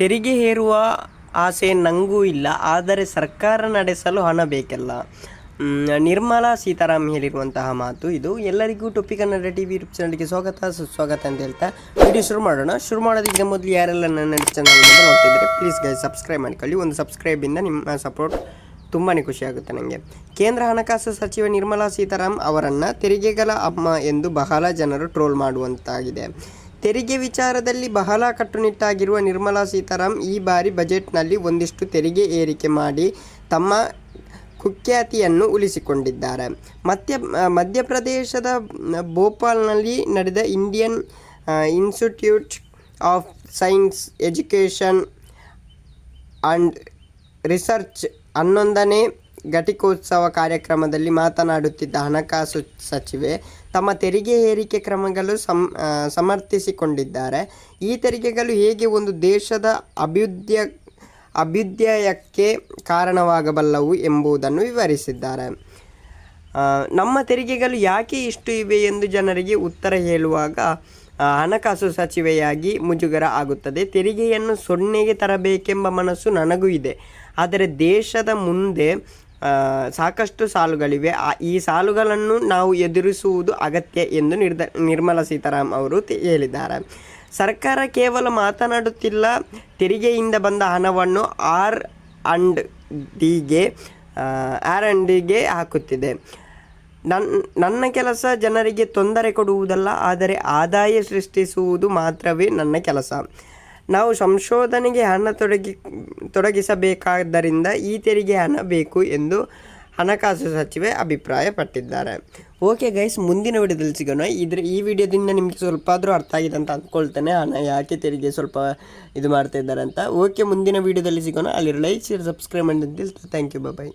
ತೆರಿಗೆ ಹೇರುವ ಆಸೆ ನನಗೂ ಇಲ್ಲ, ಆದರೆ ಸರ್ಕಾರ ನಡೆಸಲು ಹಣ ಬೇಕಲ್ಲ. ನಿರ್ಮಲಾ ಸೀತಾರಾಮ್ ಹೇಳಿರುವಂತಹ ಮಾತು ಇದು. ಎಲ್ಲರಿಗೂ ಟೊಪ್ಪಿ ಕನ್ನಡ ಟಿ ವಿ ಯೂಟ್ಯೂಬ್ ಚಾನಲ್ಗೆ ಸುಸ್ವಾಗತ ಅಂತ ಹೇಳ್ತಾ ವಿಡಿಯೋ ಶುರು ಮಾಡೋಣ. ಶುರು ಮಾಡೋದಕ್ಕಿಂತ ಮೊದಲು ಯಾರೆಲ್ಲ ನನ್ನ ಚಾನಲ್ ನೋಡ್ತಿದ್ರೆ ಪ್ಲೀಸ್ ಗೈಸ್ ಸಬ್ಸ್ಕ್ರೈಬ್ ಮಾಡ್ಕೊಳ್ಳಿ. ಒಂದು ಸಬ್ಸ್ಕ್ರೈಬಿಂದ ನಿಮ್ಮ ಸಪೋರ್ಟ್ ತುಂಬಾ ಖುಷಿಯಾಗುತ್ತೆ ನನಗೆ. ಕೇಂದ್ರ ಹಣಕಾಸು ಸಚಿವ ನಿರ್ಮಲಾ ಸೀತಾರಾಮ್ ಅವರನ್ನು ತೆರಿಗೆಗಳ ಅಮ್ಮ ಎಂದು ಬಹಳ ಜನರು ಟ್ರೋಲ್ ಮಾಡುವಂತಾಗಿದೆ. ತೆರಿಗೆ ವಿಚಾರದಲ್ಲಿ ಬಹಳ ಕಟ್ಟುನಿಟ್ಟಾಗಿರುವ ನಿರ್ಮಲಾ ಸೀತಾರಾಮ್ ಈ ಬಾರಿ ಬಜೆಟ್ನಲ್ಲಿ ಒಂದಿಷ್ಟು ತೆರಿಗೆ ಏರಿಕೆ ಮಾಡಿ ತಮ್ಮ ಕುಖ್ಯಾತಿಯನ್ನು ಉಳಿಸಿಕೊಂಡಿದ್ದಾರೆ. ಮಧ್ಯಪ್ರದೇಶದ ಭೋಪಾಲ್ನಲ್ಲಿ ನಡೆದ Indian Institute of Science Education and Research 11ನೇ ಘಟಿಕೋತ್ಸವ ಕಾರ್ಯಕ್ರಮದಲ್ಲಿ ಮಾತನಾಡುತ್ತಿದ್ದ ಹಣಕಾಸು ಸಚಿವೆ ತಮ್ಮ ತೆರಿಗೆ ಏರಿಕೆ ಕ್ರಮಗಳು ಸಮರ್ಥಿಸಿಕೊಂಡಿದ್ದಾರೆ. ಈ ತೆರಿಗೆಗಳು ಹೇಗೆ ಒಂದು ದೇಶದ ಅಭ್ಯುದಯಕ್ಕೆ ಕಾರಣವಾಗಬಲ್ಲವು ಎಂಬುದನ್ನು ವಿವರಿಸಿದ್ದಾರೆ. ನಮ್ಮ ತೆರಿಗೆಗಳು ಯಾಕೆ ಇಷ್ಟು ಇವೆ ಎಂದು ಜನರಿಗೆ ಉತ್ತರ ಹೇಳುವಾಗ ಹಣಕಾಸು ಸಚಿವೆಯಾಗಿ ಮುಜುಗರ ಆಗುತ್ತದೆ. ತೆರಿಗೆಯನ್ನು ಸೊನ್ನೆಗೆ ತರಬೇಕೆಂಬ ಮನಸ್ಸು ನನಗೂ ಇದೆ, ಆದರೆ ದೇಶದ ಮುಂದೆ ಸಾಕಷ್ಟು ಸಾಲುಗಳಿವೆ. ಈ ಸಾಲುಗಳನ್ನು ನಾವು ಎದುರಿಸುವುದು ಅಗತ್ಯ ಎಂದು ನಿರ್ಮಲಾ ಸೀತಾರಾಮ್ ಅವರು ಹೇಳಿದ್ದಾರೆ. ಸರ್ಕಾರ ಕೇವಲ ಮಾತನಾಡುತ್ತಿಲ್ಲ, ತೆರಿಗೆಯಿಂದ ಬಂದ ಹಣವನ್ನು ಆರ್ ಆ್ಯಂಡ್ ಡಿಗೆ ಹಾಕುತ್ತಿದೆ. ನನ್ನ ಕೆಲಸ ಜನರಿಗೆ ತೊಂದರೆ ಕೊಡುವುದಲ್ಲ, ಆದರೆ ಆದಾಯ ಸೃಷ್ಟಿಸುವುದು ಮಾತ್ರವೇ ನನ್ನ ಕೆಲಸ. ನಾವು ಸಂಶೋಧನೆಗೆ ಹಣ ತೊಡಗಿಸಬೇಕಾದ್ದರಿಂದ ಈ ತೆರಿಗೆ ಹಣ ಬೇಕು ಎಂದು ಹಣಕಾಸು ಸಚಿವೆ ಅಭಿಪ್ರಾಯಪಟ್ಟಿದ್ದಾರೆ. ಓಕೆ ಗೈಸ್, ಮುಂದಿನ ವಿಡಿಯೋದಲ್ಲಿ ಸಿಗೋಣ. ಈ ವಿಡಿಯೋದಿಂದ ನಿಮಗೆ ಸ್ವಲ್ಪ ಆದರೂ ಅರ್ಥ ಆಗಿದೆ ಅಂತ ಅಂದ್ಕೊಳ್ತೇನೆ, ಹಣ ಯಾಕೆ ತೆರಿಗೆ ಸ್ವಲ್ಪ ಇದು ಮಾಡ್ತಾ ಇದ್ದಾರೆ ಅಂತ. ಓಕೆ, ಮುಂದಿನ ವಿಡಿಯೋದಲ್ಲಿ ಸಿಗೋಣ. ಅಲ್ಲಿ ಲೈಕ್ ಶೇರ್ ಸಬ್ಸ್ಕ್ರೈಬ್ ಮಾಡಿ. Thank you, bye.